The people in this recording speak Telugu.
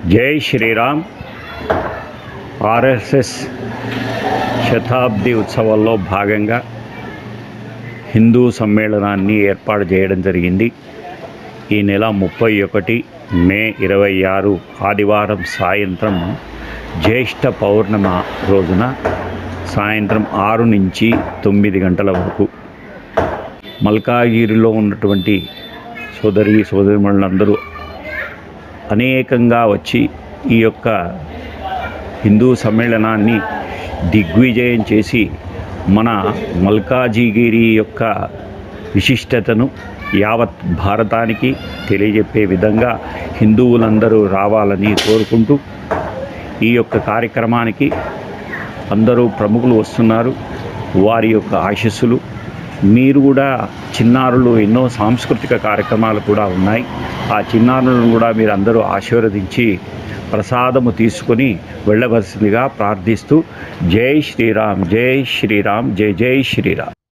జై శ్రీరామ్. ఆర్ఎస్ఎస్ శతాబ్ది ఉత్సవాల్లో భాగంగా హిందూ సమ్మేళనాన్ని ఏర్పాటు చేయడం జరిగింది. ఈ నెల 31 మే 26 ఆదివారం సాయంత్రం జ్యేష్ఠ పౌర్ణమ రోజున సాయంత్రం 6 నుంచి 9 గంటల వరకు మల్కాగిరిలో ఉన్నటువంటి సోదరిమణులందరూ అనేకంగా వచ్చి ఈ యొక్క హిందూ సమ్మేళనాన్ని దిగ్విజయం చేసి మన మల్కాజిగిరి యొక్క విశిష్టతను యావత్ భారతానికి తెలియజెప్పే విధంగా హిందువులందరూ రావాలని కోరుకుంటూ ఈ యొక్క కార్యక్రమానికి అందరూ ప్రముఖులు వస్తున్నారు. వారి యొక్క ఆశీస్సులు మీరు కూడా చిన్నారులు ఎన్నో సాంస్కృతిక కార్యక్రమాలు కూడా ఉన్నాయి. ఆ చిన్నారులను కూడా మీరు అందరూ ఆశీర్వదించి ప్రసాదము తీసుకొని వెళ్ళవలసిందిగా ప్రార్థిస్తూ జై శ్రీరామ్, జై శ్రీరామ్, జై జై శ్రీరామ్.